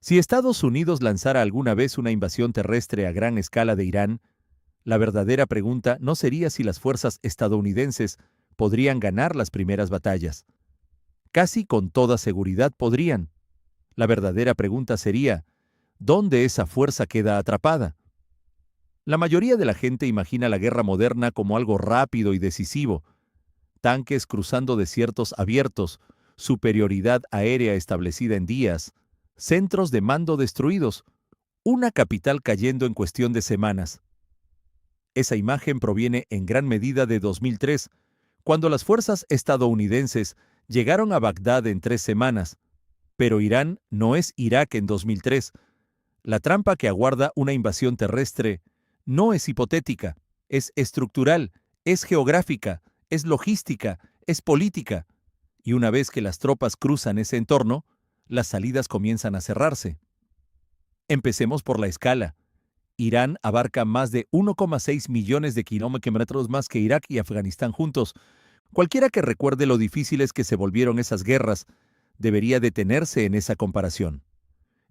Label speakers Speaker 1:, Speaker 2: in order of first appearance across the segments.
Speaker 1: Si Estados Unidos lanzara alguna vez una invasión terrestre a gran escala de Irán, la verdadera pregunta no sería si las fuerzas estadounidenses podrían ganar las primeras batallas. Casi con toda seguridad podrían. La verdadera pregunta sería, ¿dónde esa fuerza queda atrapada? La mayoría de la gente imagina la guerra moderna como algo rápido y decisivo, tanques cruzando desiertos abiertos, superioridad aérea establecida en días, centros de mando destruidos, una capital cayendo en cuestión de semanas. Esa imagen proviene en gran medida de 2003, cuando las fuerzas estadounidenses llegaron a Bagdad en 3 semanas. Pero Irán no es Irak en 2003. La trampa que aguarda una invasión terrestre no es hipotética, es estructural, es geográfica, es logística, es política. Y una vez que las tropas cruzan ese entorno, las salidas comienzan a cerrarse. Empecemos por la escala. Irán abarca más de 1,6 millones de kilómetros más que Irak y Afganistán juntos. Cualquiera que recuerde lo difíciles que se volvieron esas guerras, debería detenerse en esa comparación.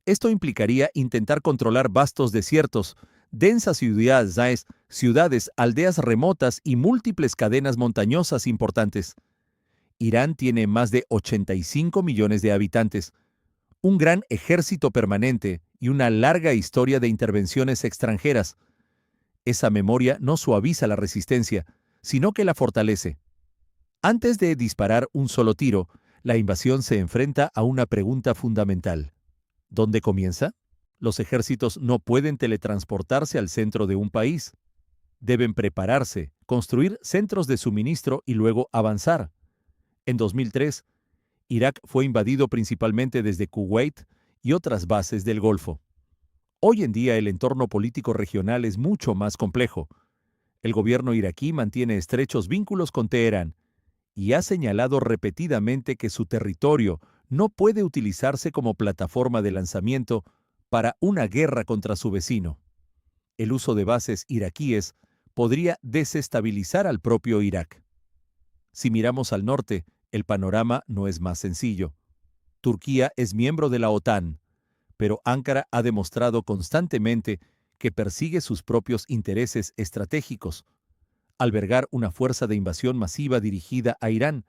Speaker 1: Esto implicaría intentar controlar vastos desiertos, densas ciudades, aldeas remotas y múltiples cadenas montañosas importantes. Irán tiene más de 85 millones de habitantes, un gran ejército permanente y una larga historia de intervenciones extranjeras. Esa memoria no suaviza la resistencia, sino que la fortalece. Antes de disparar un solo tiro, la invasión se enfrenta a una pregunta fundamental. ¿Dónde comienza? Los ejércitos no pueden teletransportarse al centro de un país. Deben prepararse, construir centros de suministro y luego avanzar. En 2003, Irak fue invadido principalmente desde Kuwait y otras bases del Golfo. Hoy en día el entorno político regional es mucho más complejo. El gobierno iraquí mantiene estrechos vínculos con Teherán y ha señalado repetidamente que su territorio no puede utilizarse como plataforma de lanzamiento para una guerra contra su vecino. El uso de bases iraquíes podría desestabilizar al propio Irak. Si miramos al norte, el panorama no es más sencillo. Turquía es miembro de la OTAN, pero Ankara ha demostrado constantemente que persigue sus propios intereses estratégicos. Albergar una fuerza de invasión masiva dirigida a Irán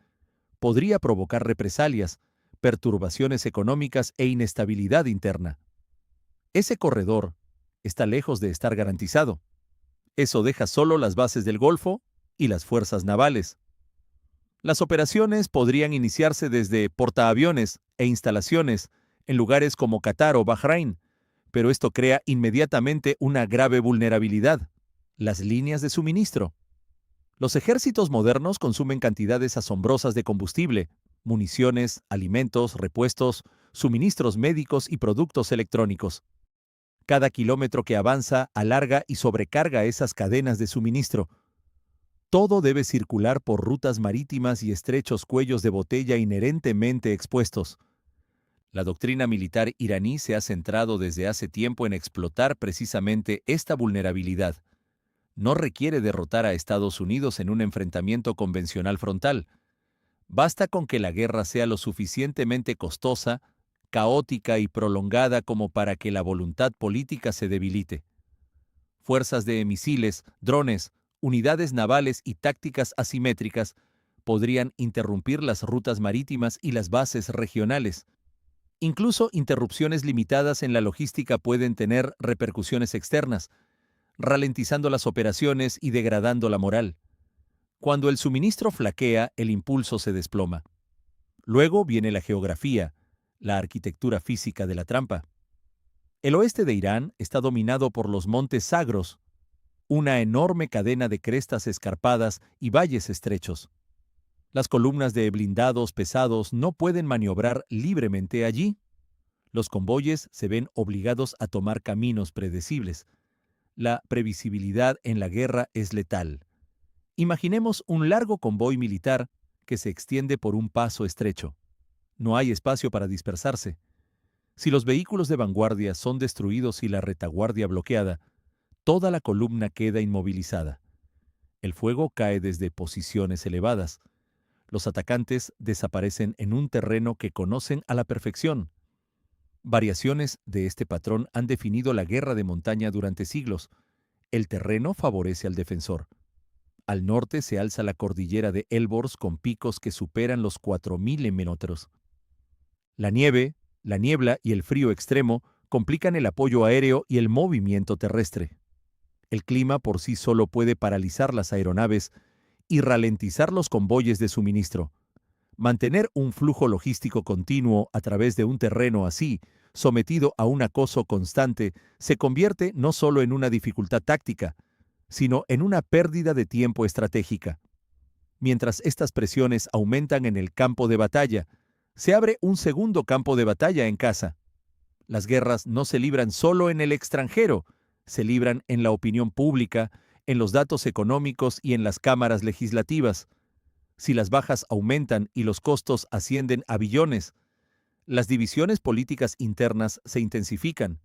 Speaker 1: podría provocar represalias, perturbaciones económicas e inestabilidad interna. Ese corredor está lejos de estar garantizado. Eso deja solo las bases del Golfo y las fuerzas navales. Las operaciones podrían iniciarse desde portaaviones e instalaciones en lugares como Qatar o Bahrein, pero esto crea inmediatamente una grave vulnerabilidad: las líneas de suministro. Los ejércitos modernos consumen cantidades asombrosas de combustible, municiones, alimentos, repuestos, suministros médicos y productos electrónicos. Cada kilómetro que avanza alarga y sobrecarga esas cadenas de suministro. Todo debe circular por rutas marítimas y estrechos cuellos de botella inherentemente expuestos. La doctrina militar iraní se ha centrado desde hace tiempo en explotar precisamente esta vulnerabilidad. No requiere derrotar a Estados Unidos en un enfrentamiento convencional frontal. Basta con que la guerra sea lo suficientemente costosa, caótica y prolongada como para que la voluntad política se debilite. Fuerzas de misiles, drones, unidades navales y tácticas asimétricas podrían interrumpir las rutas marítimas y las bases regionales. Incluso interrupciones limitadas en la logística pueden tener repercusiones externas, ralentizando las operaciones y degradando la moral. Cuando el suministro flaquea, el impulso se desploma. Luego viene la geografía, la arquitectura física de la trampa. El oeste de Irán está dominado por los montes Zagros, una enorme cadena de crestas escarpadas y valles estrechos. Las columnas de blindados pesados no pueden maniobrar libremente allí. Los convoyes se ven obligados a tomar caminos predecibles. La previsibilidad en la guerra es letal. Imaginemos un largo convoy militar que se extiende por un paso estrecho. No hay espacio para dispersarse. Si los vehículos de vanguardia son destruidos y la retaguardia bloqueada, toda la columna queda inmovilizada. El fuego cae desde posiciones elevadas. Los atacantes desaparecen en un terreno que conocen a la perfección. Variaciones de este patrón han definido la guerra de montaña durante siglos. El terreno favorece al defensor. Al norte se alza la cordillera de Elborz con picos que superan los 4000 metros. La nieve, la niebla y el frío extremo complican el apoyo aéreo y el movimiento terrestre. El clima por sí solo puede paralizar las aeronaves y ralentizar los convoyes de suministro. Mantener un flujo logístico continuo a través de un terreno así, sometido a un acoso constante, se convierte no solo en una dificultad táctica, sino en una pérdida de tiempo estratégica. Mientras estas presiones aumentan en el campo de batalla, se abre un segundo campo de batalla en casa. Las guerras no se libran solo en el extranjero, se libran en la opinión pública, en los datos económicos y en las cámaras legislativas. Si las bajas aumentan y los costos ascienden a billones, las divisiones políticas internas se intensifican.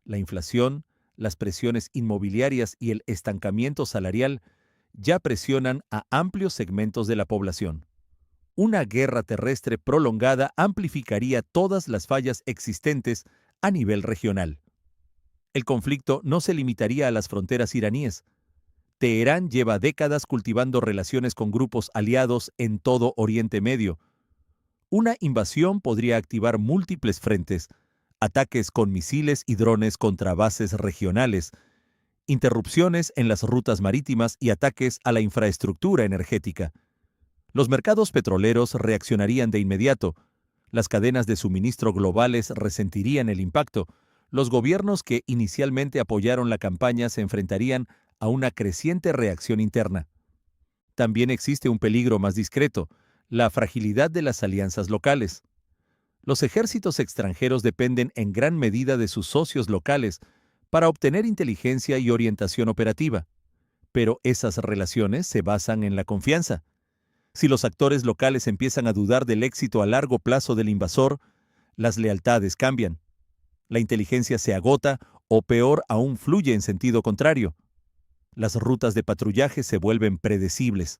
Speaker 1: La inflación, las presiones inmobiliarias y el estancamiento salarial ya presionan a amplios segmentos de la población. Una guerra terrestre prolongada amplificaría todas las fallas existentes a nivel regional. El conflicto no se limitaría a las fronteras iraníes. Teherán lleva décadas cultivando relaciones con grupos aliados en todo Oriente Medio. Una invasión podría activar múltiples frentes, ataques con misiles y drones contra bases regionales, interrupciones en las rutas marítimas y ataques a la infraestructura energética. Los mercados petroleros reaccionarían de inmediato, las cadenas de suministro globales resentirían el impacto, los gobiernos que inicialmente apoyaron la campaña se enfrentarían a una creciente reacción interna. También existe un peligro más discreto, la fragilidad de las alianzas locales. Los ejércitos extranjeros dependen en gran medida de sus socios locales para obtener inteligencia y orientación operativa, pero esas relaciones se basan en la confianza. Si los actores locales empiezan a dudar del éxito a largo plazo del invasor, las lealtades cambian. La inteligencia se agota o peor aún fluye en sentido contrario. Las rutas de patrullaje se vuelven predecibles.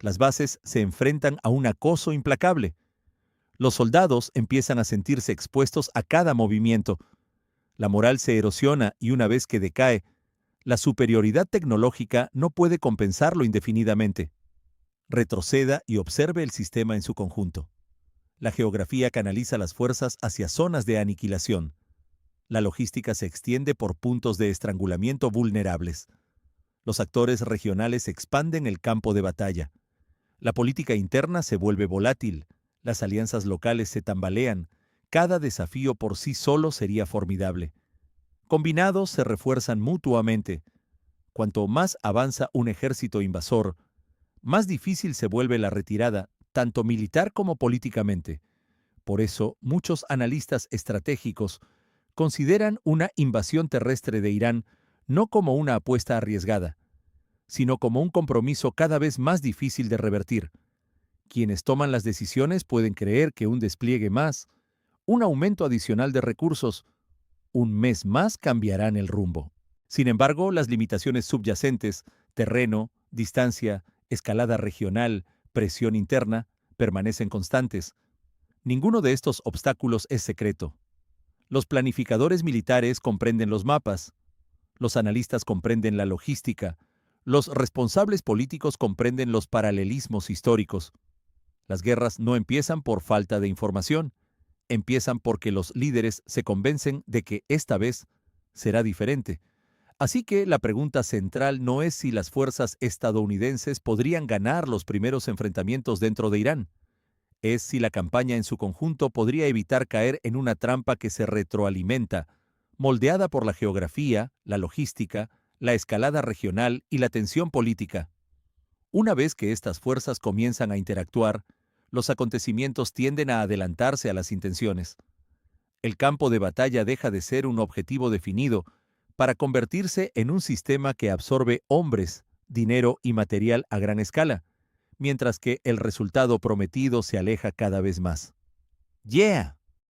Speaker 1: Las bases se enfrentan a un acoso implacable. Los soldados empiezan a sentirse expuestos a cada movimiento. La moral se erosiona y una vez que decae, la superioridad tecnológica no puede compensarlo indefinidamente. Retroceda y observe el sistema en su conjunto. La geografía canaliza las fuerzas hacia zonas de aniquilación. La logística se extiende por puntos de estrangulamiento vulnerables. Los actores regionales expanden el campo de batalla. La política interna se vuelve volátil. Las alianzas locales se tambalean. Cada desafío por sí solo sería formidable. Combinados se refuerzan mutuamente. Cuanto más avanza un ejército invasor, más difícil se vuelve la retirada, tanto militar como políticamente. Por eso, muchos analistas estratégicos consideran una invasión terrestre de Irán no como una apuesta arriesgada, sino como un compromiso cada vez más difícil de revertir. Quienes toman las decisiones pueden creer que un despliegue más, un aumento adicional de recursos, un mes más cambiarán el rumbo. Sin embargo, las limitaciones subyacentes, terreno, distancia, escalada regional, presión interna, permanecen constantes. Ninguno de estos obstáculos es secreto. Los planificadores militares comprenden los mapas, los analistas comprenden la logística, los responsables políticos comprenden los paralelismos históricos. Las guerras no empiezan por falta de información, empiezan porque los líderes se convencen de que esta vez será diferente. Así que la pregunta central no es si las fuerzas estadounidenses podrían ganar los primeros enfrentamientos dentro de Irán, es si la campaña en su conjunto podría evitar caer en una trampa que se retroalimenta, moldeada por la geografía, la logística, la escalada regional y la tensión política. Una vez que estas fuerzas comienzan a interactuar, los acontecimientos tienden a adelantarse a las intenciones. El campo de batalla deja de ser un objetivo definido para convertirse en un sistema que absorbe hombres, dinero y material a gran escala, mientras que el resultado prometido se aleja cada vez más. ¡Yeah!